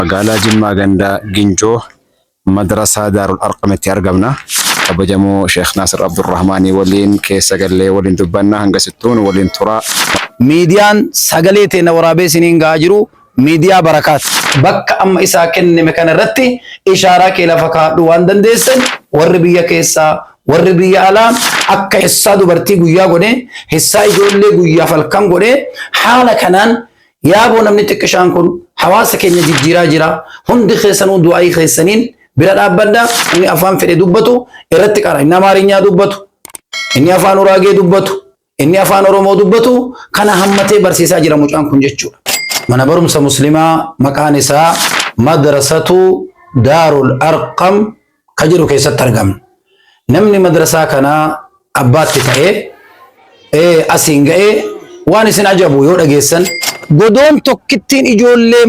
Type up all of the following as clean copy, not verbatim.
Magaalaa Jimmaa Gandaa Ginjoo Madrasaa Daarul Arqamitti argamna. Kabajamoo Sheekh Naasir Abdurrahmaanii waliin keessa gallee waliin dubbannaa hanga sittuun waliin turaa. Miidiyaan sagalee teenya waraabee isiniin gahaa jiru miidiyaa barakaati. Bakka amma isaa kenname kana irratti ishaaraa kee lafa kaa'uu waan dandeessan warri biyya keessaa warri biyya alaa akka hissaa dubartii guyyaa godhee hissaa ijoollee guyyaa falkan godhee haala kanaan yaaboo namni xiqqishaan kun hawaasa keenya jijjiiraa jira. Hundi keessanuu du'aayii keessaniin bira dhaabbadda. Inni afaan fedhe dubbatu irratti qara. Inni Amaarinyaa dubbatu, inni afaan Uraagee dubbatu, inni afaan Oromoo dubbatu kana hammatee barsiisaa jira mucaan kun jechuudha. Mana barumsa muslimaa maqaan isaa Madrasatu Daarul Arqam ka jedhu keessatti argamna. Namni madrasaa kana abbaatti ta'ee asiin ga'ee waan isin ajabu yoo dhageessan godoon tokkittiin ijoollee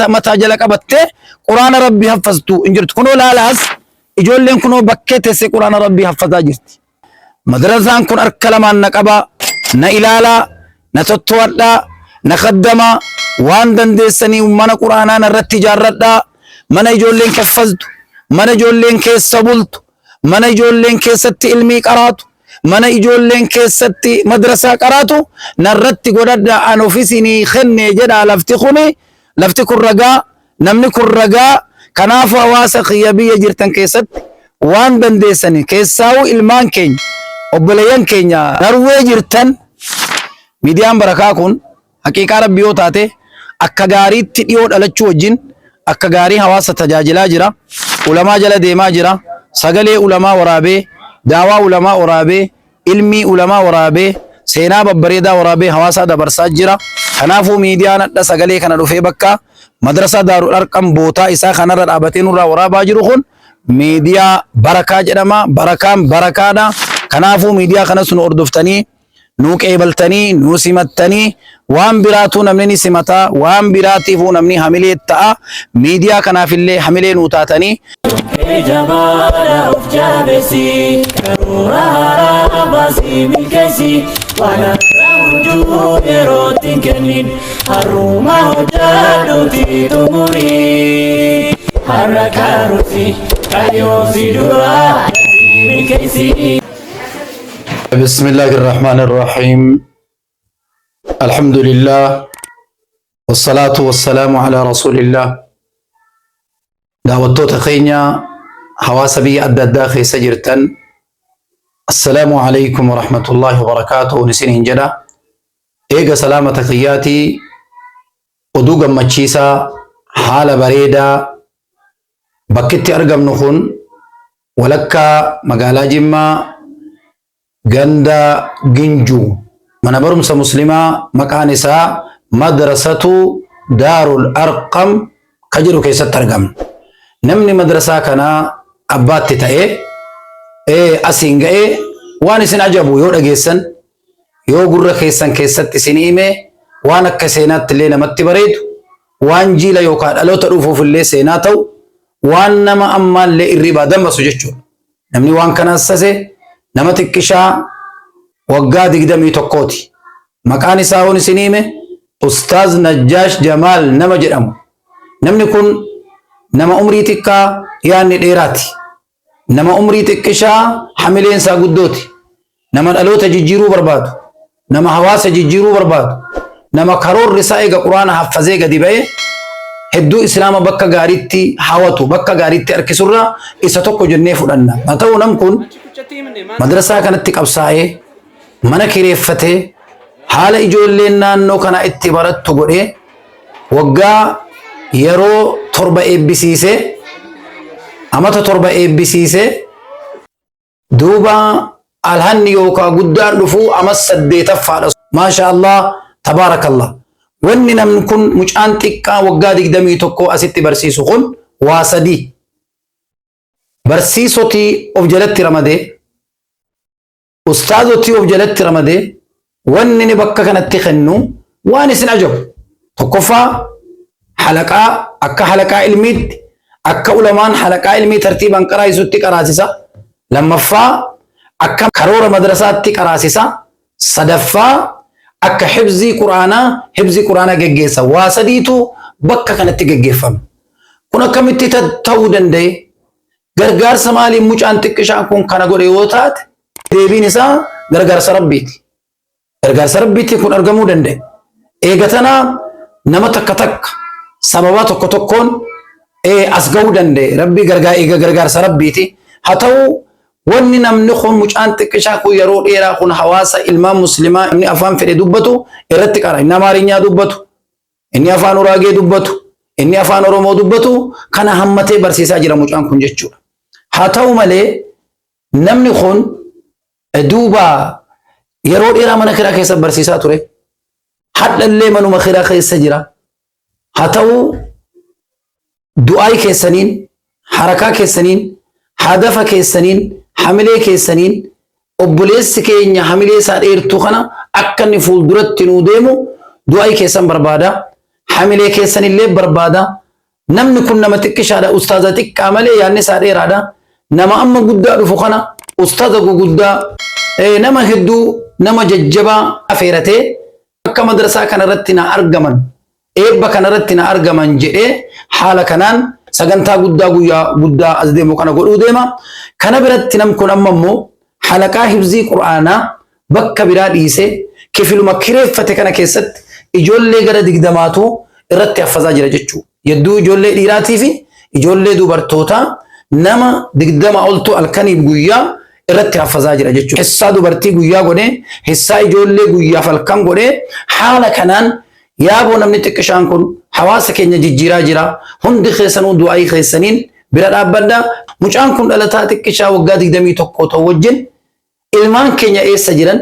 mataa jala qabattee quraana rabbii haffaztu hin jirtu. Kunoo laalaas ijoolleen kunoo bakkee teessee quraana rabbii haffazaa jirti. Madrasaan kun harka lamaan na qaba, na ilaalaa, na tottowwadhaa, na kaddamaa waan dandeessanii mana quraanaa irratti ijaarradhaa. Mana ijoolleen haffaztu, mana ijoolleen keessa bultu, mana ijoolleen keessatti ilmii qaraatu, mana ijoolleen keessatti madrasaa qaraatu narratti godhadha an ofiisinii kenne jedha. Lafti kun ragaa, namni kun ragaa. Kanaafuu hawaasa kiyya biyya jirtan keessatti waan dandeessanii keessaa'uu ilmaan keenya obboleeyyan keenya darwee jirtan miidiyaan barakaa kun haqiiqaa rabbii yoo taate akka gaariitti dhiyoo dhalachuu wajjin akka gaarii hawaasa tajaajilaa jira. Ulamaa jala deemaa jira. Sagalee ulamaa waraabee, daawaa ulamaa waraabee, ilmii ulamaa waraabee, seenaa babbareedaa waraabee hawaasa dabarsaa jira. Kanaafuu miidiyaan adda sagalee kana dhufee bakka Madrasaa Daarul Arqam bootaa isaa kanarra dhaabatee nurraa waraabaa jiru kun miidiyaa barakaa jedhama. Barakaan barakaadha. Kanaafuu miidiyaa kanas nu hordoftanii, nu qeebaltanii, nu simattanii waan biraatu namni ni simataa, waan biraatiifuu namni hamilee ta'a. Miidiyaa kanaafillee hamilee nu taatanii Jabala of jabesi, karura basi milkesi, wana ramuju erotin kenin, haruma hojadu titumuri, harakarusi kayo sidura milkesi. بسم الله الرحمن الرحيم. الحمد لله والصلاة والسلام على رسول الله. دعوتو تخينيا حواس بي أدى خيس جرتن. السلام عليكم ورحمة الله وبركاته. نسين جدا إيجا سلامة تخياتي ودوغا مچيسا حال بريدا بكتي أرقم نخون ولكا مقالا جمّا Ganda Ginjoo mana barumsa muslimaa maqaan isaa Madrasatu Daarul Arqam ka jedhu keessatti argamna. Namni madrasaa kana abbaatti ta'ee asiin ga'ee waan isin ajabu yoo dhageessan yoo gurra keessan keessatti isin hime waan akka seenaatti illee namatti bareedu waan jiila yookaan dhaloota dhufuuf illee seenaa ta'u waan nama ammaallee irriibaa dammasu jechuudha. Namni waan kana assase nama xiqqishaa waggaa 21ti. Maqaan isaa hoon isin hime Ustaaz Najjaash Jamaal nama jedhamu. Namni kun nama umrii xiqqaa yaanni dheeraati. Nama umrii xiqqishaa hamileen isaa guddooti. Nama dhaloota jijjiiruu barbaadu. Nama hawaasa jijjiiruu barbaadu. Nama karoorri isaa eega quraana haffazee gadi ba'ee hedduu islaama bakka gaariitti hawatu, bakka gaariitti harkisurra isa tokko jennee fudhanna. Haa ta'u nam kun madrasaa kanatti qabsaa'ee mana kireeffatee haala ijoolleen naannoo kana itti barattu godhee waggaa yeroo 7 eebbisiisee amata 7 eebbisiisee duuba alhanni yookaan guddaan dhufuu amas 8ffaadha. Maasha Allah tabaarakallah. Wanni namni kun mucaan xiqqaa waggaa 21 asitti barsiisu kun waa sadii barsiisotii of jalatti ramadee ustaazotii of jalatti ramadee wanni ni bakka kanatti kennu waan isin ajabu. Tokkoffaa halaqaa akka halaqaa ilmiitti akka ulamaan halaqaa ilmii tartiibaan qaraasisutti qaraasisa. Lammaffaa akka karoora madrasaatti qaraasisa. Sadaffaa akka hibzii quraanaa geggeessa. Waa sadiitu bakka kanatti geggeeffama. kun akkamitti ta'uu danda'e gargaarsa maaliin mucaan xiqqishaan kun kana godhe yoo taate deebiin isaa gargaarsa rabbiiti. Gargaarsa rabbiitiin kun argamuu danda'e. Eegatanaa nama takka takka sababa tokko tokkoon as gahuu danda'e. Rabbii gargaarsa rabbiiti. Haa ta'u wanni namni kun mucaan xiqqishaa kun yeroo dheeraa kun hawaasa ilmaan muslimaa inni afaan fedhe dubbatu irratti qara. Inni Amaarinyaa dubbatu, inni afaan Uraagee dubbatu, inni afaan Oromoo dubbatu kana hammatee barsiisaa jira mucaan kun jechuudha. Haa ta'u malee namni kun duuba yeroo dheeraa mana kiraa keessa barsiisaa ture. Hadhallee manuma kiraa keessa jira. Haa ta'u du'aay keessaniin, harakaa keessaniin, hadafa keessaniin, hamilee keessaniin obboleessi keenya hamilee isaa dheertuu kana akka inni fuulduratti nuu deemu du'aay keessan barbaada. Hamilee keessanillee barbaada. Namni kun nama xiqqishaadha. Ustaaza xiqqaa malee yaadni isaa dheeraadha. Nama amma guddaa dhufu kana ustaaza guguddaa nama hedduu nama jajjabaa afeeratee akka madrasaa kanarratti na argaman eebba kanarratti na argaman jedhee haala kanaan sagantaa guddaa as deemu kana godhuu deema. Kana biratti nam kun amma immoo halaqaa hifzii qur'aanaa bakka biraa dhiisee kifiluma kireeffate kana keessatti ijoollee gara 20tu irratti haffazaa jira jechuudha. Yedduu ijoollee dhiiraatii fi ijoollee dubartootaa nama 20 oltu halkaniif guyyaa irratti haffazaa jira jechuudha. Hissaa dubartii guyyaa godhee, hissaa ijoollee guyyaaf halkan godhee haala kanaan yaaboo namni xiqqishaan kun hawaasa keenya jijjiiraa jira. Hundi keessanuu du'aayii keessaniin bira dhaabbadha. Mucaan kun dhalataa xiqqishaa waggaa 21 ta'u wajjin ilmaan keenya eessa jiran?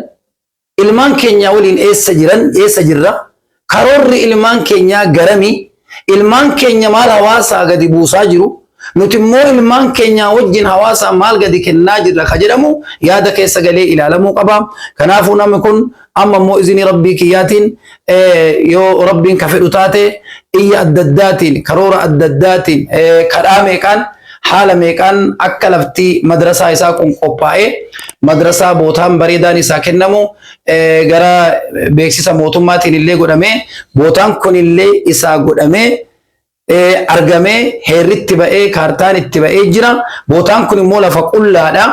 Ilmaan keenya waliin eessa jirra? Karoorri ilmaan keenyaa garami? Ilmaan keenya maal hawaasaa gadi buusaa jiru? Nuti immoo ilmaan keenya wajjin hawaasaa maal gadi kennaa jirra ka jedhamu yaada keessa galee ilaalamuu qaba. Kanaafuu namni kun amma immoo izinii rabbii kiyyaatiin yoo rabbiin ka fedhu taate iyya adda addaatiin karoora adda addaatiin kadhaa meeqaan haala meeqaan akka lafti madrasaa isaa kun qophaa'ee madrasaa bootaan bareedaan isaa kennamu gara beeksisa mootummaatiin illee godhamee bootaan kun illee isaa godhamee argamee heerritti ba'ee kaartaan itti ba'ee jira. Bootaan kun immoo lafa qullaadha.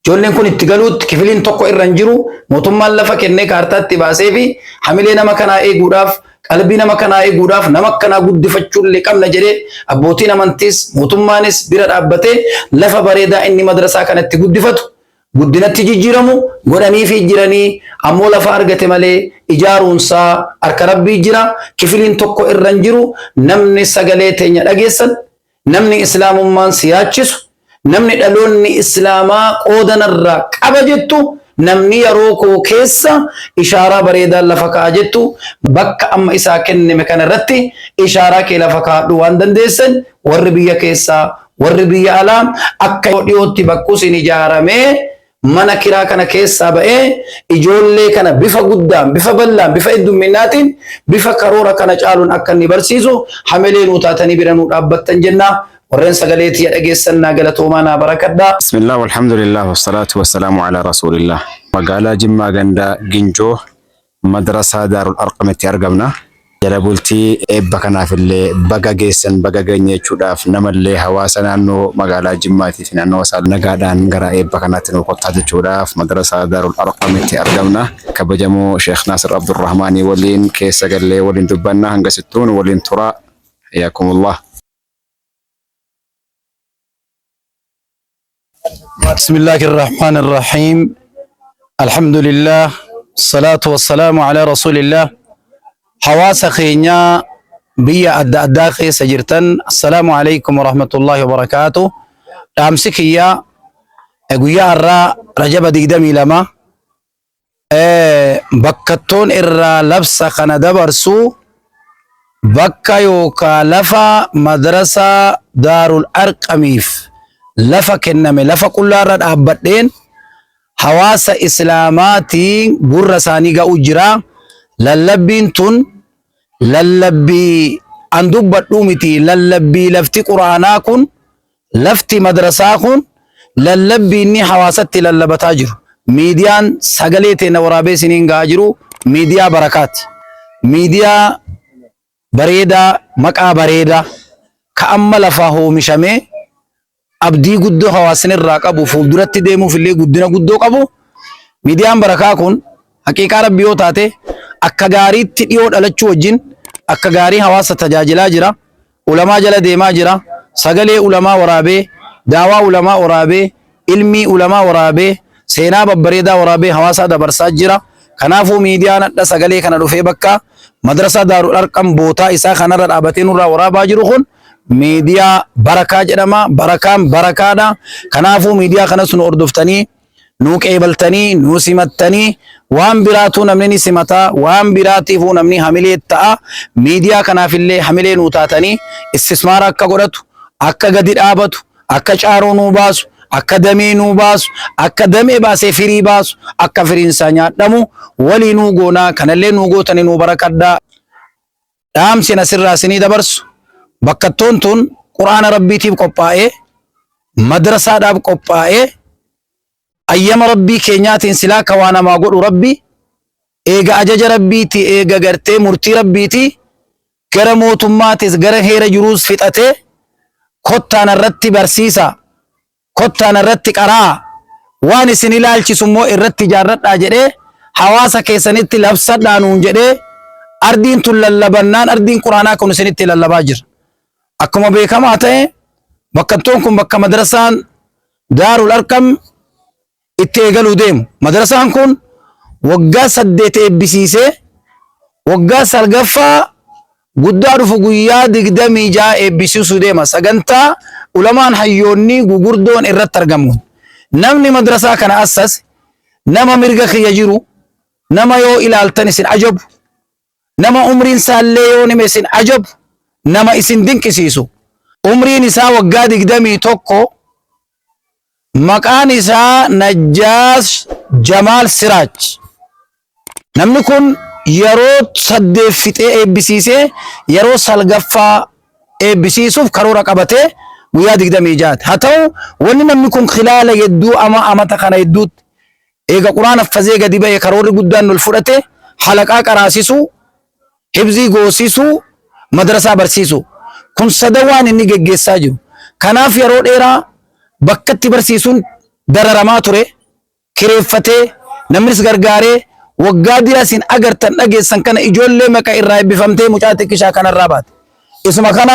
Ijoolleen kun itti galuutti kifiliin tokko irra hin jiru. Mootummaan lafa kennee kaartaatti baasee fi hamilee nama kanaa eeguudhaaf qalbii nama kanaa eeguudhaaf nama akkanaa guddifachuu illee qabna jedhee abbootiin amantiis mootummaanis bira dhaabbatee lafa bareedaa inni madrasaa kanatti guddifatu guddinatti jijjiiramu godhanii fi jiranii ammoo lafa argate malee ijaaruunsaa harka rabbii jira. Kifiliin tokko irra hin jiru. Namni sagalee teenya dhageessan, namni islaamummaan siyaachisu, namni dhaloonni islaamaa qoodanarraa qaba jettu, namni yeroo koo keessa ishaaraa bareedaan lafa ka'a jettu bakka amma isaa kenname kanarratti ishaaraa kee lafa kaa'adhu waan dandeessan warri biyya keessaa warri biyya alaa akka dhiyootti bakkuusin ijaaramee mana kiraa kana keessaa ba'ee ijoollee kana bifa guddaan, bifa bal'aan, bifa heddumminaatiin, bifa karoora kana caaluun akka inni barsiisu hamilee nuu taatanii bira nuu dhaabbattan jenna. Warreen sagaleetii dhageessannaa galatoomaa naa barakadha. Bismillah walhamdulillah wassalaatu wassalaamu ala rasulillah. Magaalaa Jimmaa gandaa Ginjoo madrasaa Daarul Arqamitti argamna. Jala bultii eebba kanaaf illee baga geessan baga geenye jechuudhaaf namallee hawaasa naannoo magaalaa Jimmaatii fi naannoo isaa nagaadhaan gara eebba kanaatti nu qottaa jechuudhaaf madrasaa Daarul Arqamitti argamna. Kabajamoo Sheekh Naasir Abdurrahmaanii waliin keessa gallee waliin dubbanna hanga sittuun waliin turaa. Hayyakumullah. بسم الله الرحمن الرحيم الحمد لله الصلاة والسلام على رسول الله حواس خينيا بيا أدى خيس جرتن السلام عليكم ورحمة الله وبركاته أمسك يا أقويا الرا رجب ديدمي لما بكتون إرا لبس خنا برسو بكا يوكا لفا مدرسة دار الأرقميف lafa kenname lafa qullaarra dhaabbadheen hawaasa islaamaatiin gurra isaanii ga'u jira. Lallabbiin tun lallabbii an dubbadhuu miti. Lallabbii lafti quraanaa kun lafti madrasaa kun lallabbii inni hawaasatti lallabataa jiru. Miidiyaan sagalee teenya waraabee isiniin ga'aa jiru miidiyaa barakaati. Miidiyaa bareedaa maqaa bareedaa كأما لفاهو مشامي أبدي قدو حواسن الراقبو فولدرت ديمو في اللي قدنا قدو قبو ميديان بركاكون حقيقة ربيو تاتي أكا غاري تديو دلچو وجين أكا غاري حواس تجاجلا جرا علماء جل ديما جرا سغلي علماء ورابي دعوة علماء ورابي علمي علماء ورابي سينا ببريدا ورابي حواسا دبرسات جرا كنافو ميديان دا سغلي كان دفه بكا مدرسة دار الارقم بوتا إسا خنر الابتين ورابا جروخون ميديا بركة جدما بركام بركادا كنافو ميديا خنسون اردفتني نوك ايبلتني نو سمتني وان براتو نمني سمتا وان براتي فو نمني حملي التاء ميديا كناف اللي حملي نوتاتني استثمار اكا قرأتو اكا قدر آبتو اكا چارو نوباسو اكا دمي نوباسو اكا دمي باسي فري باسو اكا فرين سانيات دمو ولي نوغونا كنالي نوغوتني نو بركادا دام سينا سر راسني دبرسو بكتون تون قرآن ربي تيب قبائي مدرسة داب قبائي أيام ربي كينياتين سلاك وانا ما قول ربي إيغا أجج ربي تي إيغا غرتي مرتي ربي تي كرمو تماتيس غره هير جروس فتاتي كوتانا رتي برسيسا كوتانا رتي قرا واني سنلال چي سمو الرتي جارت آجده حواسا كيسانيتي لبسا دانون جده أردين تلالبنان أردين قرانا كونو سنيتي لالباجر أكما بيكما آتاي بكتونكم بكا مدرسان دار الأرقم اتقالوا ديم مدرسان كون وقا سدت ابسيسي وقا سرقفا قدارو فقويا دقدامي جا ابسيسو ديما ساقنتا علمان حيوني قردون إرات ترقمون نمني مدرسة كان أساس نما مرقخ يجيرو نما يو إلى التنسين عجب نما عمرين ساليو نمسين عجب نما اسين دينك سيسو عمرين إسا وقا دقدامي توقو مقان إسا نجاس جمال سراج نمني كن يرو صدف فتئ ابسيسي يرو سلغفا ابسيسوف كرورا قبته ويا دقدامي جات هاتو وني نمني كن خلال يدو أما تخانا يدوت إيغا قرآن فزيغا ديبا كروري قدان الفرته حلقا قراسيسو حفظي غوسيسو مدرسة برسيسو كن صدوان إني جيسا جو كناف يرو ديرا بكت برسيسون دررما توري كريفتي نمرس غرغاري وغاديا سين اگرتن دغيسن كان اجولله مكا اراي بفمتي مچاتي كشا كان الرابات اسما كان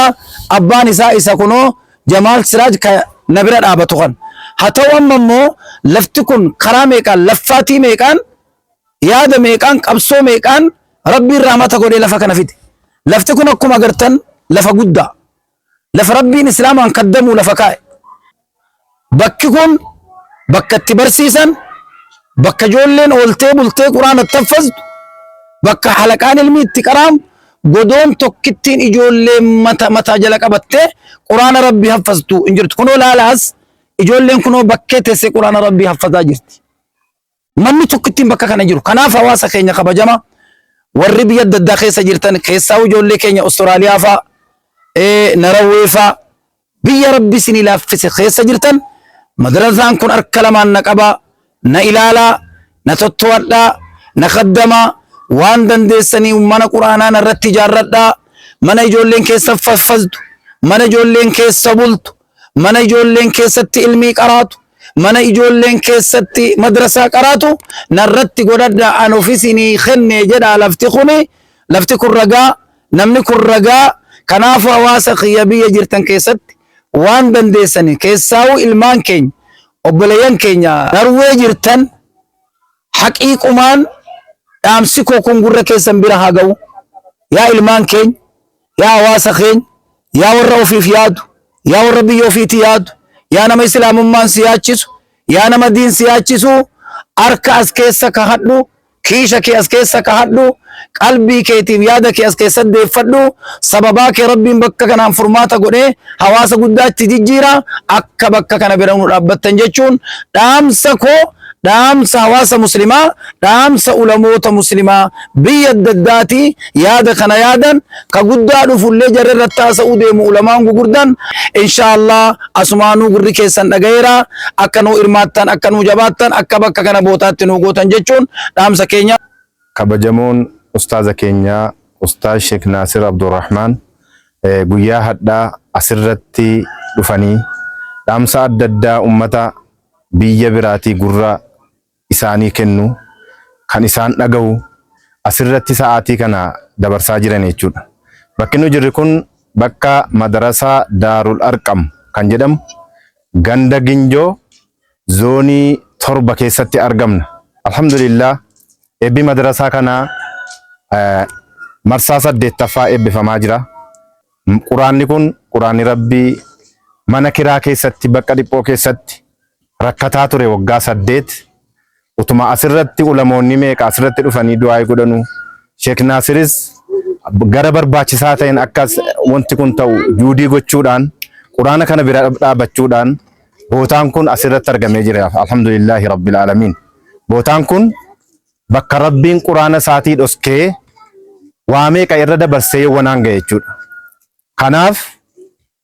ابان اسا كنو جمال سراج نبره دابتو كان هتو ممو لفتكن كرامي كان لفاتي ميكان ياد ميكان قبسو ميكان ربي الرحمه غودي لفكن فيت لفتكن اكم اگرتن لفغدا لف ربي الاسلام ان قدموا لفكاي بككم بكت برسيسن بك جولين اولتي بولتي قران التفز بك حلقان الميت كرام غدون توكتين اجولين متا جلقبته قران ربي حفظتو انجرت كنو لالاس اجولين كنو بكته سي قران ربي حفظا جرت من توكتين بك كان جرو كنا فواسا كينيا خبجما ورب يد الداخيس جرتن كيساو جولي كينيا استراليا فا نروي فا بي ربي سني لافس خيس جرتن مدرسان كن أركلمان نقبا نإلالا نتطوّردا نخدما وان دندسني ومن قرآنا نرتي جاردا من يجولين كيس ففزد من يجولين كيس بلت من يجولين كيس علمي قراتو من يجولين كيس مدرسة قراتو نرتي قددا أنو في سني خني جدا لفتي كرقا نمني كرقا كنافا واسق يبي جرتن كيست وان دندسني كيساو ilmaan keenya obboleeyyan keenya narwee jirtan haqiiqumaan dhaamsi koo kun gurra keessan bira haa ga'u yaa ilmaan keenya yaa hawaasa keenya yaa warra ofiif yaadu yaa warra biyya ofiitii yaadu yaa nama islaamummaan siyaachisu yaa nama diin siyaachisu harka as keessa kahadhu kiisha kee as keessa kahadhu qalbii keetiif yaada kee as keessa deeffadhu sababaa kee rabbiin bakka kanaan furmaata godhee hawaasa guddaatti jijjiira akka bakka kana bira nu dhaabbattan jechuun dhaamsa koo dhaamsa hawaasa muslimaa dhaamsa ulamoota muslimaa biyya adda addaati yaada kana yaadan ka guddaa dhufullee jarri irratti haasa'uu deemu ulamaan gugurdan inshaallah asumaanuu gurri keessan dhagayeera akka nuu hirmaattan akka nuu jabaattan akka bakka kana bootaatti nuu gootan jechuun dhaamsa keenya kabajamoon ustaaza keenya ustaaz Sheek Naasir Abdurrahmaan guyyaa hadhaa asirratti dhufanii dhaamsa adda addaa ummata biyya biraatii gurra isaanii kennu kan isaan dhaga'u asirratti sa'aatii kana dabarsaa jiran jechuudha. Bakki nu jirru kun bakka madarasaa Daarul Arqam kan jedhamu ganda Ginjoo zoonii 7 keessatti argamna. Alhamdulillah eebbi madarasaa kana marsaa 8ffaa eebbifamaa jira. Quraanni kun quraanni Rabbii mana kiraa keessatti bakka dhiphoo keessatti rakkataa ture waggaa 8 utuma asirratti ulamoonni meeqa asirratti dhufanii du'aa godhanu Sheek Naasiris gara barbaachisaa ta'een akkas wanti kun ta'u juudii gochuudhaan quraana kana bira dhaabachuudhaan bootaan kun asirratti argamee jira. Alhamdulillahi Rabbil Aalamiin. Bootaan kun bakka Rabbiin quraana isaatii dhoskee waa meeqa irra dabarsee wanaan ga'e jechuudha. Kanaaf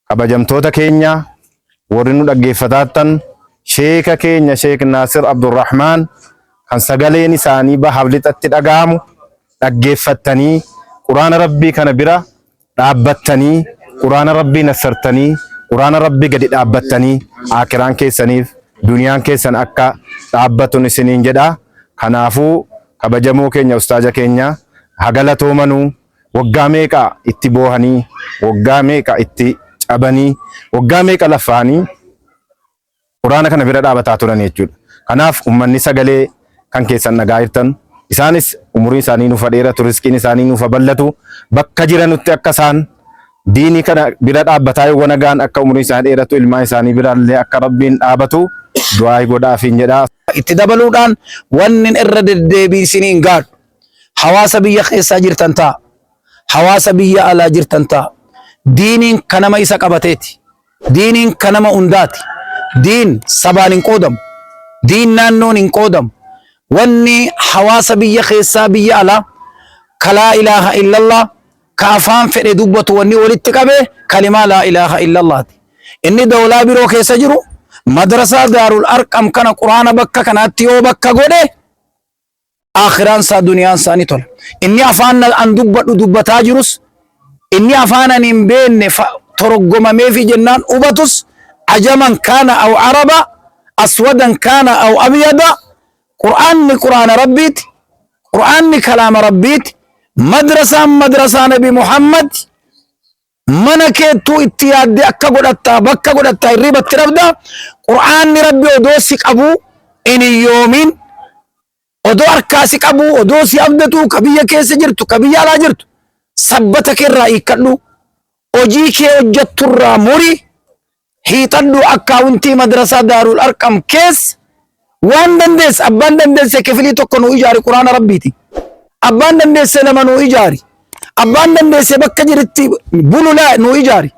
kabajamtoota keenya warri nu dhaggeeffataan sheeka keenya Sheek Naasir Abdurrahmaan kan sagaleen isaanii bahaaf lixatti dhaga'amu dhaggeeffattanii quraana Rabbii kana bira dhaabbattanii quraana Rabbii nasartanii quraana Rabbii gadi dhaabbattanii akiraan keessaniif duniyaan keessan akka dhaabbatun isiniin jedha. Kanaafuu kabajamoo keenya ustaaja keenya hagalatoomanuu waggaa meeqa itti boohanii waggaa meeqa itti cabanii waggaa meeqa lafaanii quraana kana bira dhaabataa turan jechuudha. Kanaaf ummanni sagalee kan keessan nagaa jirtan isaanis umurii isaanii nuuf dheeratu riskiin isaanii nuuf bal'atu bakka jiranutti akka isaan diinii kana bira dhaabbataa yoo nagaan akka umurii isaanii dheeratu ilmaan isaanii biraallee akka Rabbiin dhaabatu du'aa godhaafiin jedha. Itti dabaluudhaan wanni irra deddeebiisiniin gaadhu hawaasa biyya keessaa jirtan ta'a. Hawaasa biyya alaa jirtan ta'a. Diiniin kanama isa qabateeti. Diiniin kanama hundaati. Diin sabaan hin qoodamu. Diin naannoon hin qoodamu. Wanni hawaasa biyya keessaa biyya alaa ka laa ilaaha illallah ka afaan fedhe dubbatu wanni walitti qabe kalimaa laa ilaaha illallaati. Inni dawlaa biroo keessa jiru madrasaa Daarul Arqam kana quraana bakka kanaatti yoo bakka godhe akhiraan saa duniyaan saa ni tola. Inni afaan an dubbadhu dubbataa jirus inni afaan an hin beenne toroggomamee fi jennaan hubatus ajaman kaana aw araba aswadan kaana aw abyada quraanni quraana rabbiiti quraanni kalaama rabbiiti madrasaa nabi Muhammad mana keettuu itti yaadde akka godhattaa bakka godhattaa irribatti dhabda quraanni rabbi odoo si qabu in yoomin odoo harkaasi qabu odoo si abdatu ka biyya keessa jirtu ka biyya alaa jirtu sabbata keerraa hiikkadhu hojii kee hojjatturraa muri hiixadhu akkaawuntii madrasaa Daarul Arqam keessa waan dandeesse abbaan dandeesse kifilii tokko nu ijaari quraana rabbiiti abbaan dandeesse lama nu ijaari abbaan dandeesse bakka jiritti bululaa nu ijaari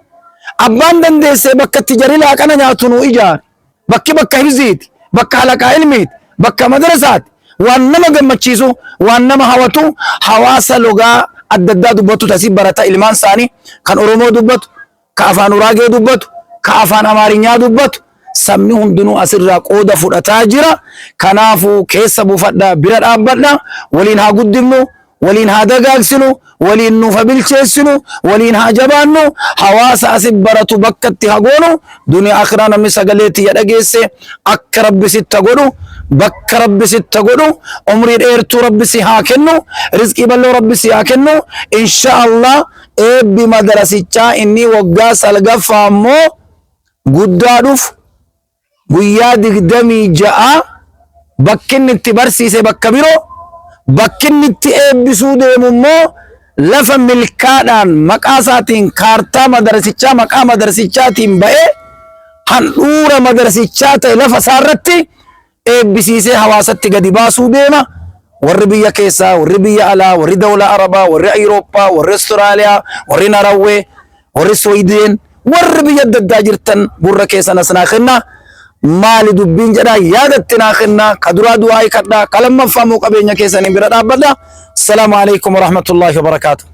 abbaan dandeesse bakka itti jari laaqana nyaatu nu ijaari bakka hibziiti bakka halaqaa ilmiiti bakka madrasaati waan nama gammachiisu waan nama hawatu hawaasa logaa adda addaa dubbatu tasii barata ilmaan isaanii kan Oromoo dubbatu ka afaan Uraagee dubbatu ka afaan Amaarinyaa dubbatu sabni hundinuu asirraa qooda fudhataa jira. Kanaafuu keessa buufadhaa bira dhaabbadhaa waliin haa guddifnu waliin haa dagaagsinu waliin nuuf bilcheessinu waliin haa jabaannu hawaasa asii baratu bakkatti haa goonu duniyaa akhiraa namni sagaleetti ya dhageesse akka rabbi sitta godhu bakka rabbi sitta godhu umrii dheertuu rabbi si haa kennu rizqii bal'oo rabbi si haa kennu inshaallah eebbi madrasichaa inni waggaa 9ffaa immoo guddaa dhufu guyyaa 26 bakkinni itti barsiise bakka biroo bakkinni itti eebbisuu deemu immoo lafa milkaadhaan maqaa isaatiin kaartaa madrasichaa maqaa madrasichaatiin ba'ee handhuura madrasichaa ta'e lafa isaarratti eebbisiisee hawaasatti gadi baasuu deema. Warri biyya keessaa warri biyya alaa warri dawlaa arabaa warri Awurooppaa warri Austraaliyaa warri Narawwee warri Sweden warri biyya adda addaa jirtan gurra keessan as naa kennaa. Maali dubbiin jedhaa yaadatti naa kennaa ka duraa du'aa kadhaa ka lammaffaa moo qabeenya keessaniin bira dhaabbadhaa. Assalaamu alaikum warahmatullahi wabarakaatuh.